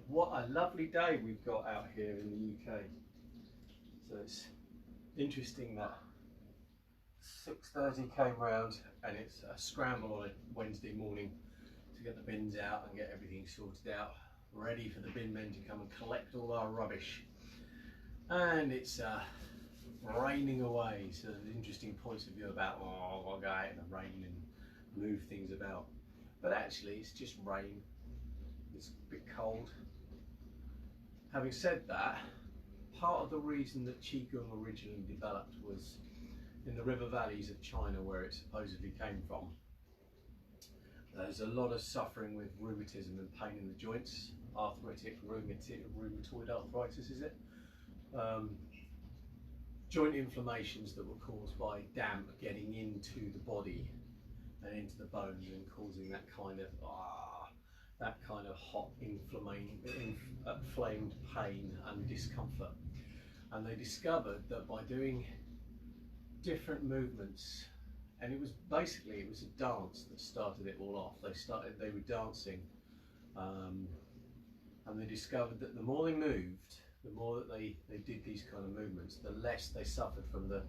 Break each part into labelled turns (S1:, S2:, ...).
S1: What a lovely day we've got out here in the UK. So it's interesting that 6:30 came round and it's a scramble on a Wednesday morning to get the bins out and get everything sorted out, ready for the bin men to come and collect all our rubbish. And it's raining away, so there's interesting points of view about, oh, I'll go out in the rain and move things about. But actually it's just rain, it's a bit cold. Having said that, part of the reason that Qigong originally developed was in the river valleys of China, where it supposedly came from. There's a lot of suffering with rheumatism and pain in the joints, rheumatoid arthritis is it? Joint inflammations that were caused by damp getting into the body and into the bones and causing that kind of hot inflamed pain and discomfort. And they discovered that by doing different movements, and it was a dance that started it all off. They were dancing, and they discovered that the more they moved, the more that they did these kind of movements, the less they suffered from the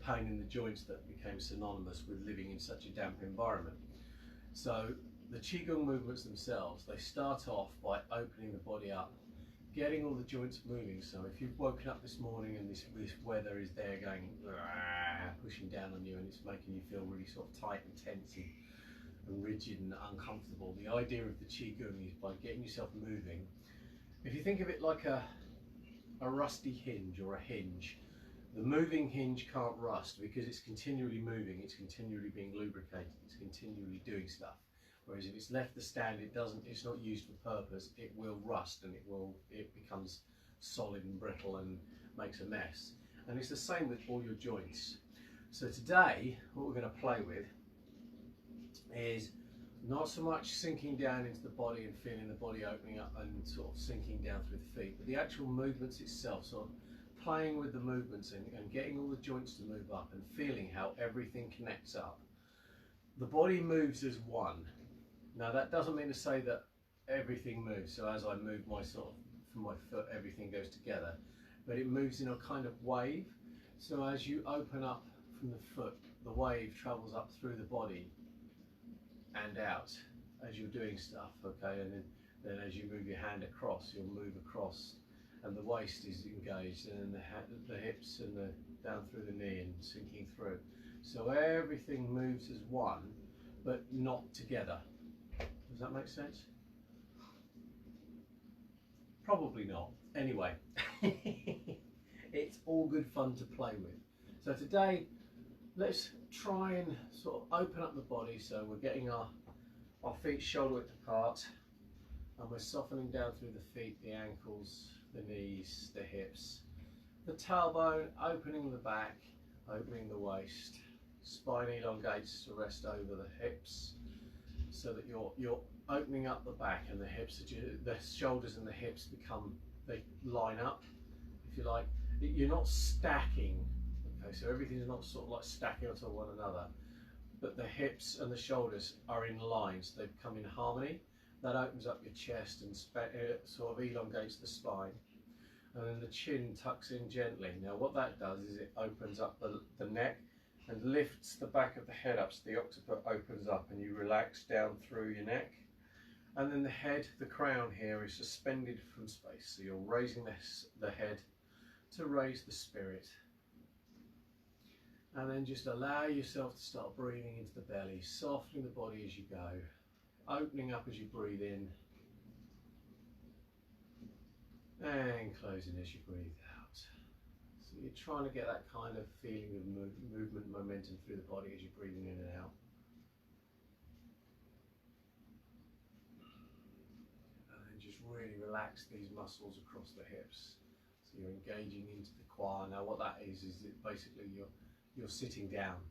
S1: pain in the joints that became synonymous with living in such a damp environment. So the Qigong movements themselves, they start off by opening the body up, getting all the joints moving. So if you've woken up this morning and this weather is there going, pushing down on you, and it's making you feel really sort of tight and tense and rigid and uncomfortable, the idea of the Qigong is by getting yourself moving. If you think of it like a rusty hinge or a hinge, the moving hinge can't rust because it's continually moving, it's continually being lubricated, it's continually doing stuff. Whereas if it's left to stand, it's not used for purpose, it will rust and it becomes solid and brittle and makes a mess. And it's the same with all your joints. So today, what we're going to play with is not so much sinking down into the body and feeling the body opening up and sort of sinking down through the feet, but the actual movements itself, sort of playing with the movements and getting all the joints to move up and feeling how everything connects up. The body moves as one. Now that doesn't mean to say that everything moves, so as I move from my foot, everything goes together, but it moves in a kind of wave. So as you open up from the foot, the wave travels up through the body and out as you're doing stuff, okay? And then as you move your hand across, you'll move across, and the waist is engaged, and then the hips and down through the knee and sinking through. So everything moves as one, but not together. Does that make sense? Probably not. Anyway, it's all good fun to play with. So today, let's try and sort of open up the body, so we're getting our feet shoulder width apart, and we're softening down through the feet, the ankles, the knees, the hips, the tailbone, opening the back, opening the waist, spine elongates to rest over the hips, so that you're opening up the back, and the hips, the shoulders and the hips they line up, if you like. You're not stacking, okay, so everything's not sort of like stacking onto one another, but the hips and the shoulders are in line, so they become in harmony. That opens up your chest and sort of elongates the spine, and then the chin tucks in gently. Now what that does is it opens up the neck and lifts the back of the head up, so the occiput opens up and you relax down through your neck. And then the head, the crown here, is suspended from space, so you're raising the head to raise the spirit. And then just allow yourself to start breathing into the belly, softening the body as you go, opening up as you breathe in, and closing as you breathe out. So you're trying to get that kind of feeling of movement, momentum through the body as you're breathing in and out. And then just really relax these muscles across the hips. So you're engaging into the quad. Now what that is that basically you're sitting down,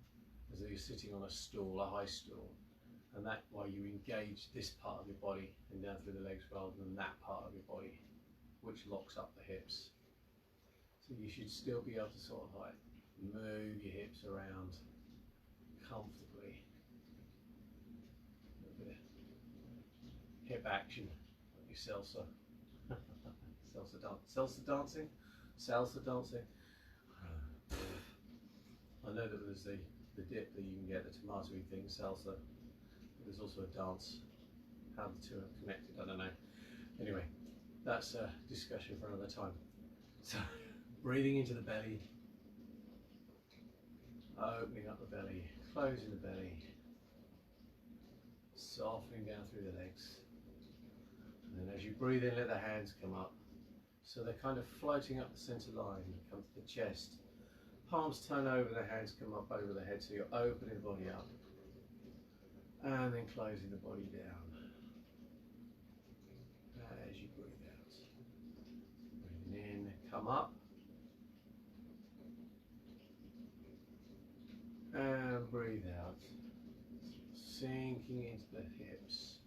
S1: as though you're sitting on a stool, a high stool. And that way you engage this part of your body and down through the legs rather than that part of your body, which locks up the hips. So you should still be able to sort of like move your hips around comfortably. A little bit of hip action, like your salsa. salsa dancing, salsa dancing. I know that there's the dip that you can get, the tomatoey thing, salsa. There's also a dance. How the two are connected, I don't know. Anyway, that's a discussion for another time. So, breathing into the belly, opening up the belly, closing the belly, softening down through the legs. And then as you breathe in, let the hands come up. So they're kind of floating up the center line, come to the chest. Palms turn over, the hands come up over the head, so you're opening the body up. And then closing the body down. As you breathe out. Breathing in, come up. And breathe out. Sinking into the hips.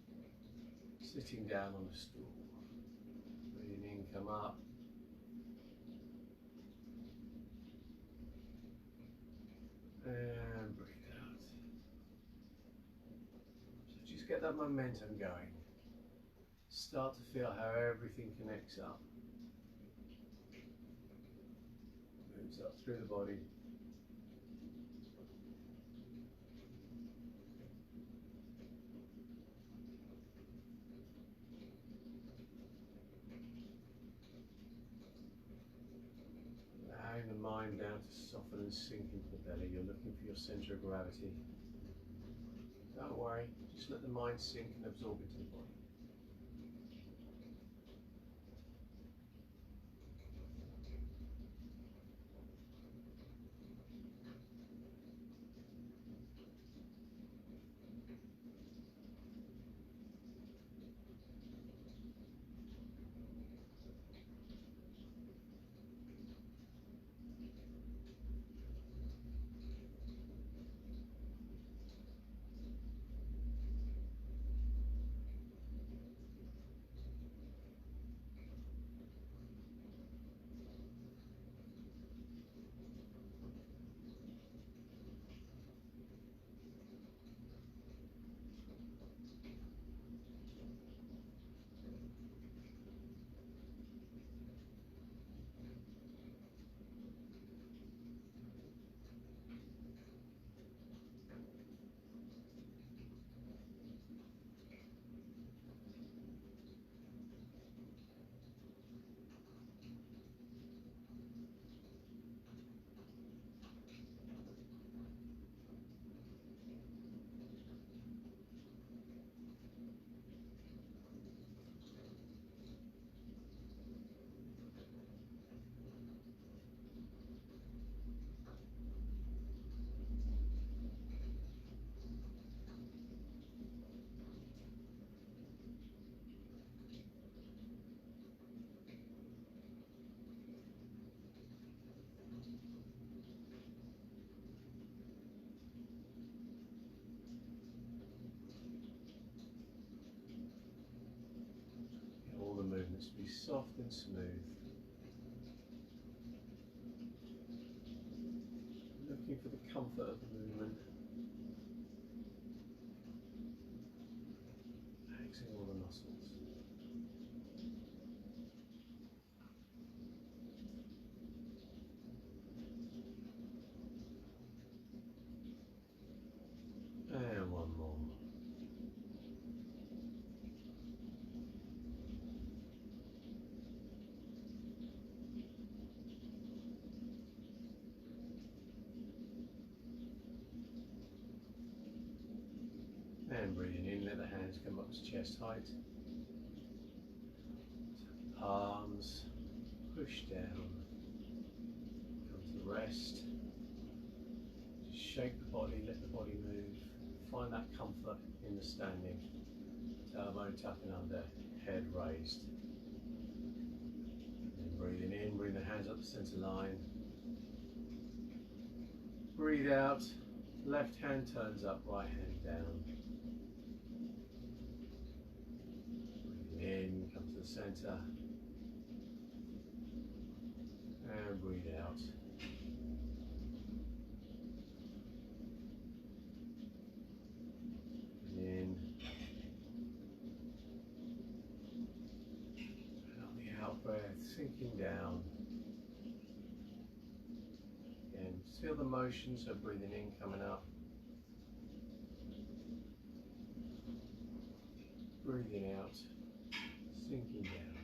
S1: Sitting down on a stool. Breathing in, come up. And breathe out. So just get that momentum going. Start to feel how everything connects up. Moves up through the body. Allowing the mind down to soften and sink into the belly. You're looking for your center of gravity. Don't worry, just let the mind sink and absorb into the body. All the movements be soft and smooth. Looking for the comfort of the movement. Relaxing all the muscles. And one more. And breathing in, let the hands come up to chest height. Palms push down. Come to the rest. Just shake the body, let the body move. Find that comfort in the standing. Tailbone tucking under, head raised. And breathing in, bring the hands up the center line. Breathe out, left hand turns up, right hand down. Breathing in, come to the center. And breathe out. In. And on the out breath, sinking down. Again, feel the motion, so breathing in, coming up. Breathing out, sinking down.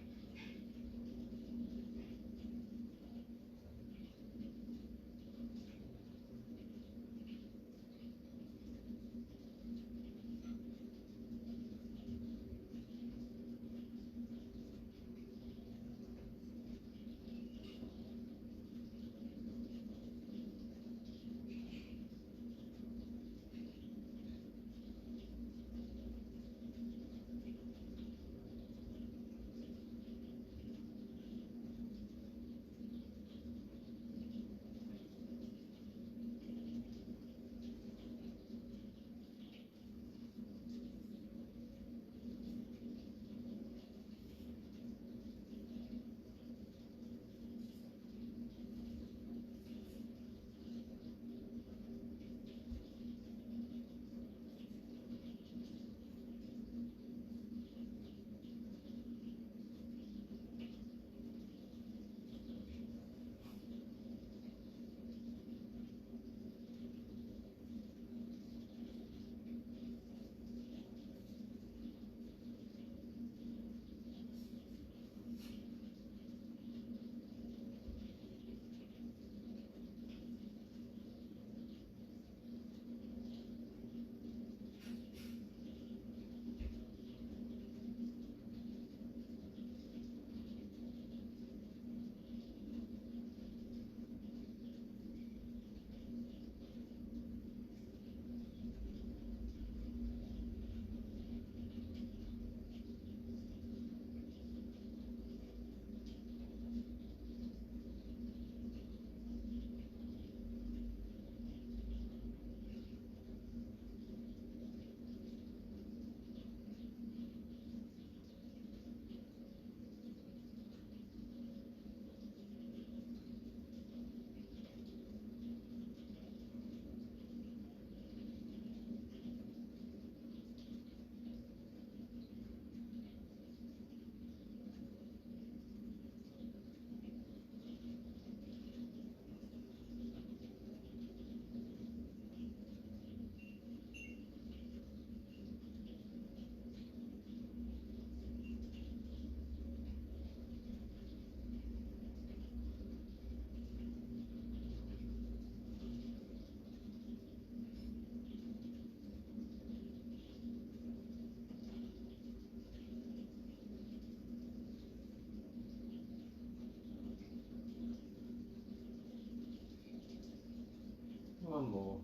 S1: One more.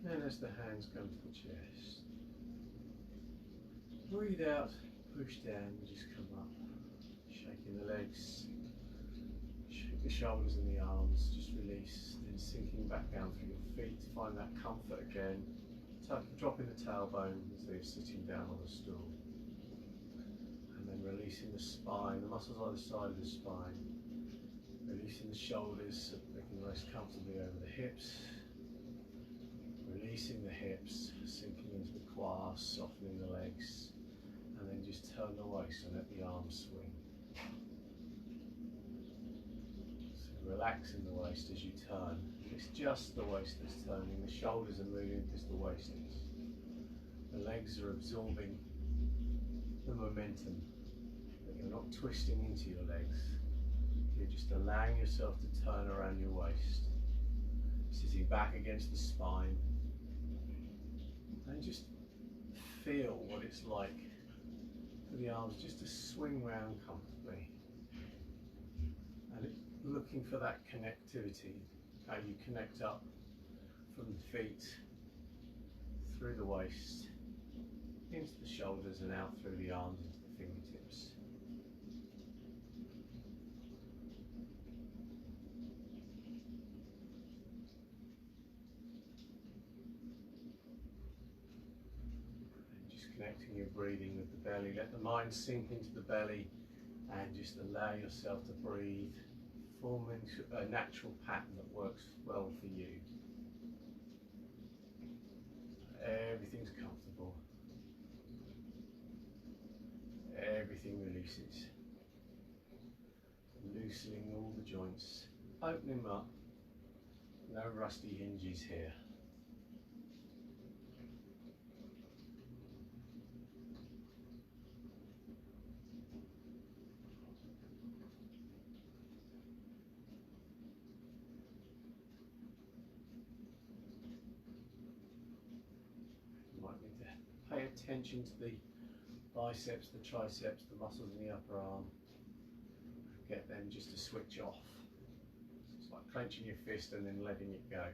S1: And as the hands come to the chest, breathe out, push down, and just come up. Shaking the legs, shake the shoulders and the arms, just release, then sinking back down through your feet, find that comfort again. Dropping the tailbone as though you're sitting down on a stool. And then releasing the spine, the muscles either side of the spine. Releasing the shoulders, so they can rest comfortably over the hips. Releasing the hips, sinking into the quads, softening the legs. And then just turn the waist and let the arms swing. So relaxing the waist as you turn. It's just the waist that's turning, the shoulders are moving because the waist is. The legs are absorbing the momentum, but you're not twisting into your legs. You're just allowing yourself to turn around your waist, sitting back against the spine, and just feel what it's like for the arms just to swing round comfortably. And it's looking for that connectivity, how you connect up from the feet, through the waist, into the shoulders and out through the arms into the fingertips. And just connecting your breathing with the belly. Let the mind sink into the belly and just allow yourself to breathe, forming a natural pattern that works well for you. Everything's comfortable. Everything releases. Loosening all the joints, opening them up. No rusty hinges here. You might need to pay attention to the biceps, the triceps, the muscles in the upper arm. Get them just to switch off. It's like clenching your fist and then letting it go.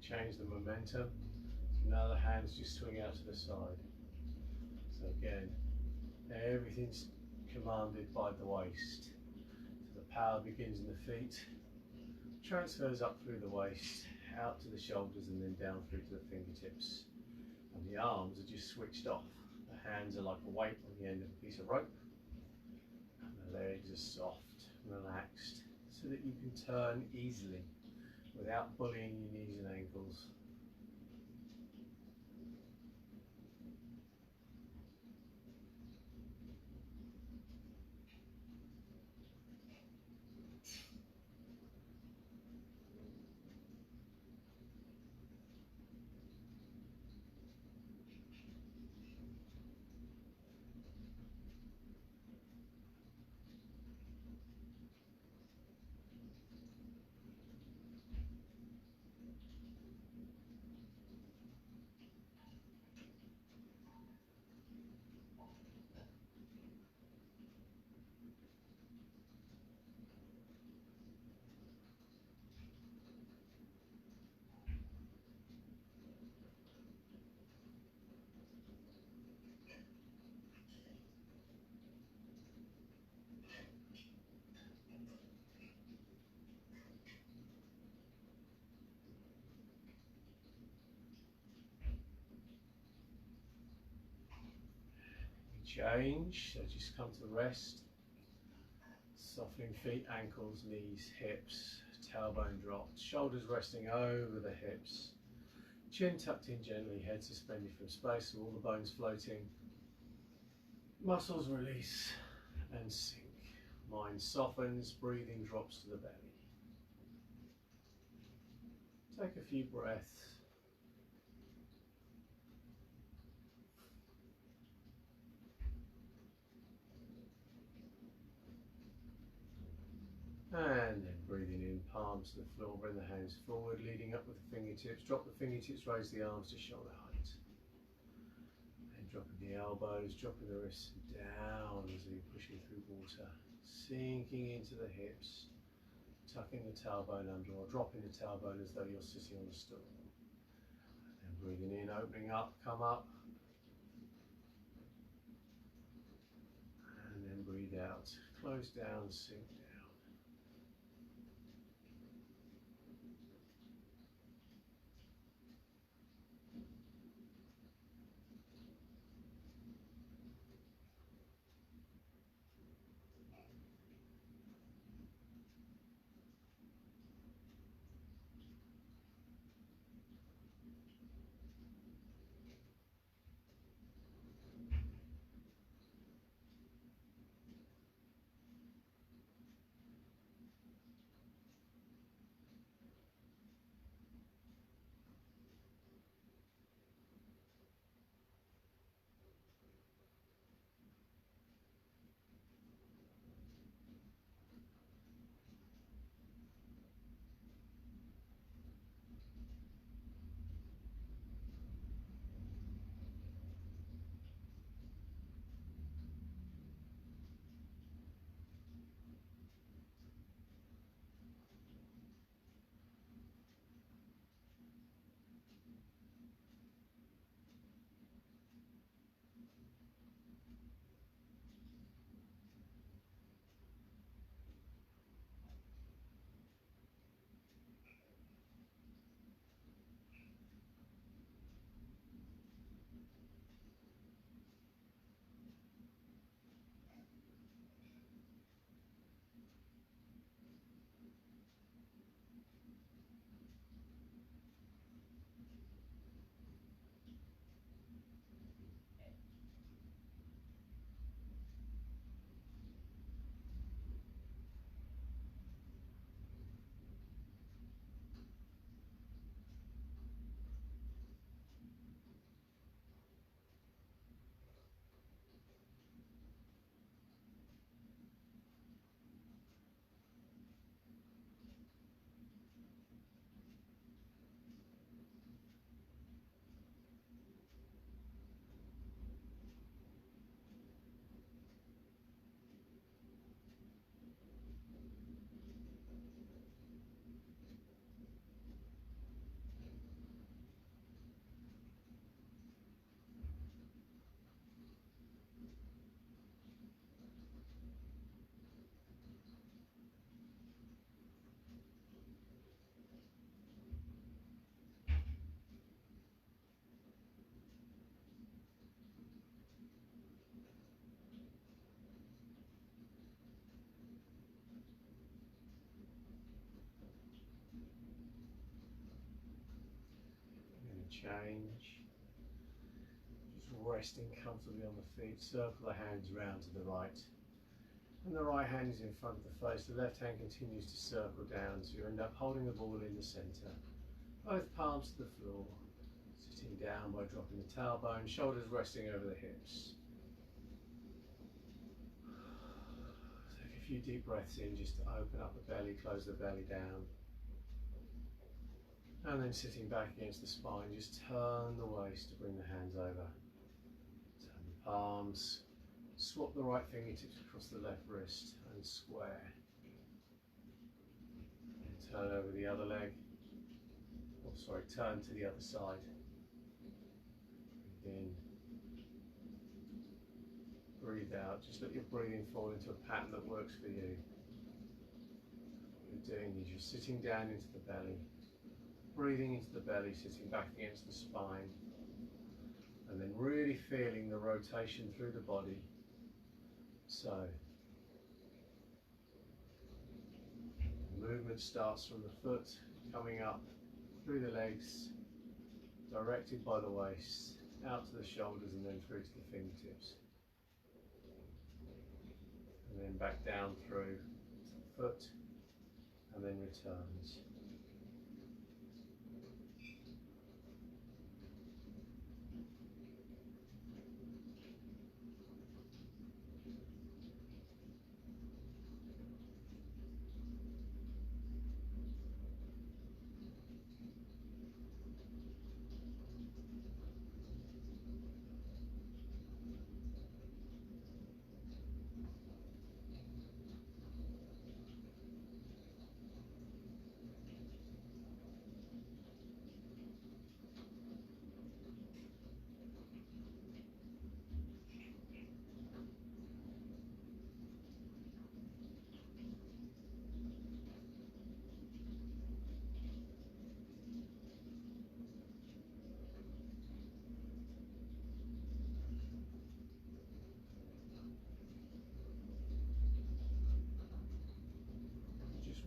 S1: Change the momentum. Now the hands just swing out to the side. So again, everything's commanded by the waist. So the power begins in the feet, transfers up through the waist, out to the shoulders and then down through to the fingertips. And the arms are just switched off. The hands are like a weight on the end of a piece of rope. And the legs are soft, relaxed, so that you can turn easily without bullying your knees and ankles. Change, so just come to rest, softening feet, ankles, knees, hips, tailbone dropped, shoulders resting over the hips, chin tucked in gently, head suspended from space, all the bones floating, muscles release and sink, mind softens, breathing drops to the belly. Take a few breaths. And then breathing in, palms to the floor, bring the hands forward, leading up with the fingertips. Drop the fingertips, raise the arms to shoulder height. And dropping the elbows, dropping the wrists down as you're pushing through water. Sinking into the hips, tucking the tailbone under or dropping the tailbone as though you're sitting on a stool. And breathing in, opening up, come up. And then breathe out, close down, sink down. change. Just resting comfortably on the feet. Circle the hands round to the right. And the right hand is in front of the face. The left hand continues to circle down, so you end up holding the ball in the centre. Both palms to the floor. Sitting down by dropping the tailbone, shoulders resting over the hips. Take a few deep breaths in just to open up the belly, close the belly down. And then sitting back against the spine, just turn the waist to bring the hands over. Turn the palms, swap the right fingertips across the left wrist and square. And turn over the other leg. Oh, sorry, turn to the other side. Breathe in. Breathe out. Just let your breathing fall into a pattern that works for you. What you're doing is you're sitting down into the belly. Breathing into the belly, sitting back against the spine, and then really feeling the rotation through the body. So, the movement starts from the foot, coming up through the legs, directed by the waist, out to the shoulders and then through to the fingertips. And then back down through to the foot, and then returns.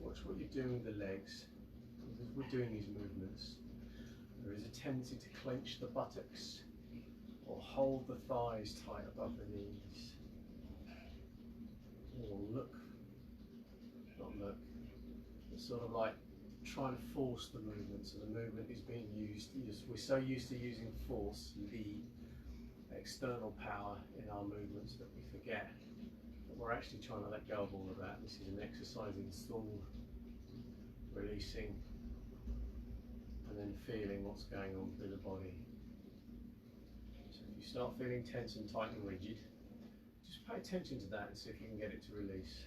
S1: Watch what you're doing with the legs. As we're doing these movements, there is a tendency to clench the buttocks or hold the thighs tight above the knees. Or but sort of like trying to force the movement. So the movement is being used. We're so used to using force, the external power in our movements, that we forget that we're actually trying to let go of all of that. This is an exercise in stall, releasing and then feeling what's going on through the body. So if you start feeling tense and tight and rigid, just pay attention to that and see if you can get it to release.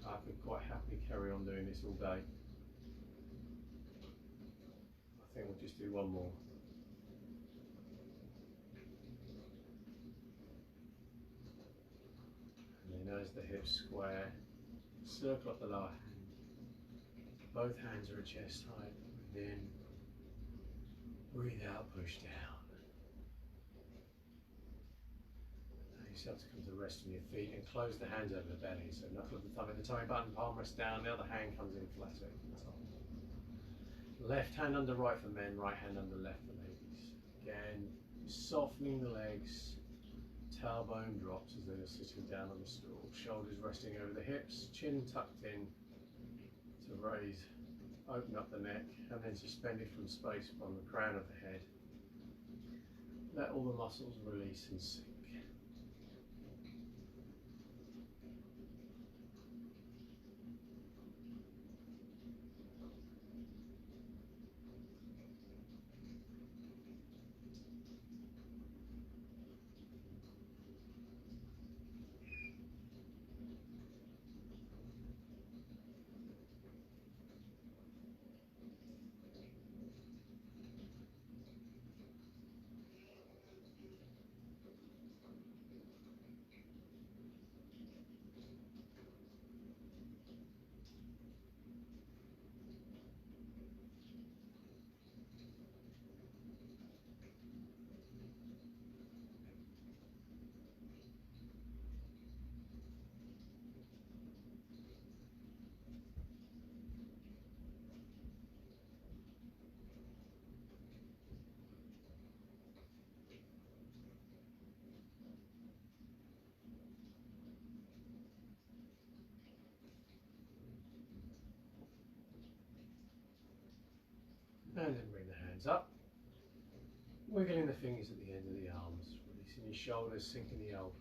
S1: I could quite happily carry on doing this all day. I think we'll just do one more. And then as the hips square, circle up the lower hand. Both hands are at chest height. Breathe in, breathe out, push down. Yourself to come to rest on your feet and close the hands over the belly. So knuckle of the thumb in the tummy button, palm rest down, the other hand comes in flat over the top. Left hand under right for men, right hand under left for ladies. Again, softening the legs, tailbone drops as though you're sitting down on the stool. Shoulders resting over the hips, chin tucked in to raise, open up the neck, and then suspended from space from the crown of the head. Let all the muscles release and sink. hands up, wiggling the fingers at the end of the arms, releasing your shoulders, sinking the elbows.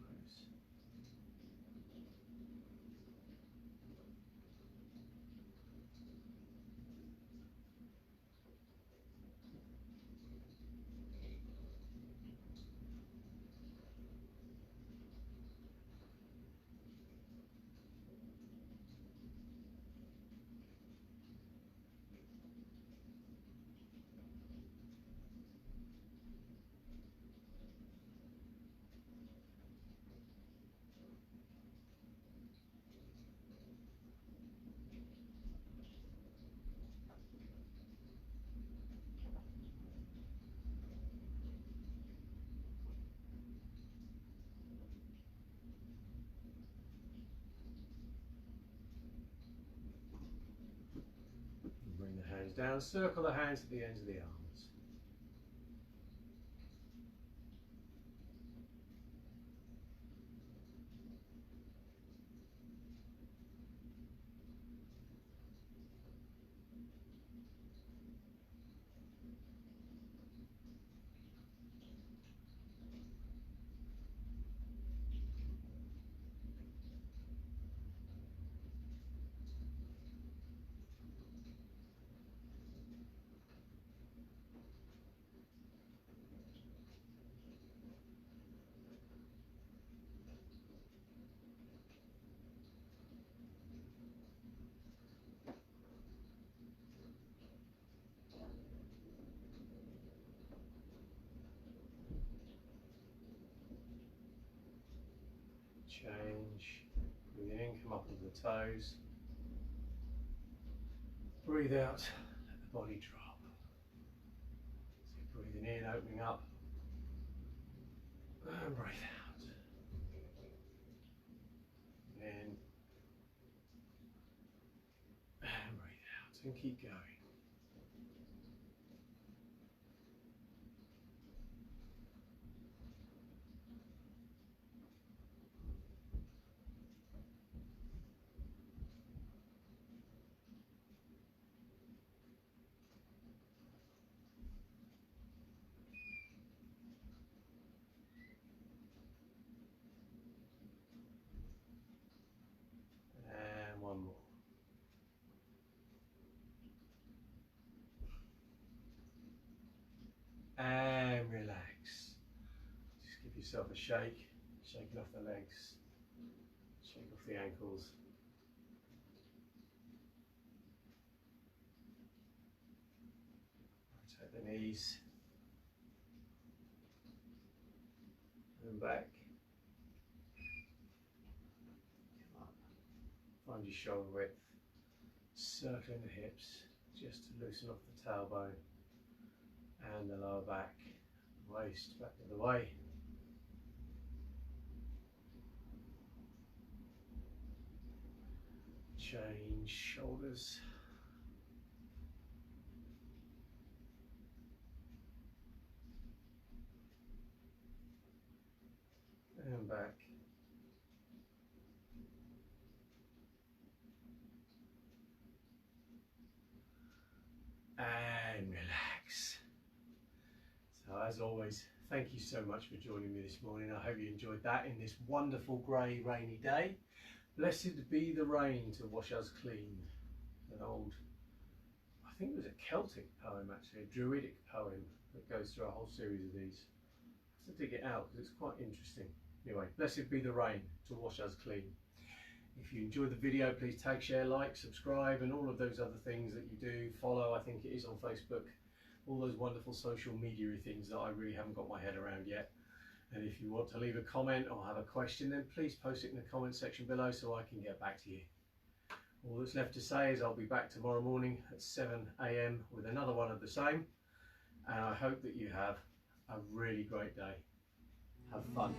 S1: Bring the hands down, circle the hands at the ends of the arms. Change. Breathing in, come up onto the toes. Breathe out, let the body drop. So breathing in, opening up, and breathe out. In, and breathe out, and keep going. And one more. And relax. Just give yourself a shake, shaking off the legs, shake off the ankles. Rotate the knees and back. Come up. Find your shoulder width, circling the hips just to loosen off the tailbone and the lower back, waist back the other way. Change shoulders. And back. And relax. So as always, thank you so much for joining me this morning. I hope you enjoyed that in this wonderful grey rainy day. Blessed be the rain to wash us clean. An old, I think it was a Celtic poem actually, a Druidic poem that goes through a whole series of these. I have to dig it out because it's quite interesting. Anyway, blessed be the rain to wash us clean. If you enjoyed the video, please tag, share, like, subscribe, and all of those other things that you do. Follow, I think it is on Facebook. All those wonderful social media things that I really haven't got my head around yet. And if you want to leave a comment or have a question, then please post it in the comment section below so I can get back to you. All that's left to say is I'll be back tomorrow morning at 7 AM with another one of the same. And I hope that you have a really great day. Have fun.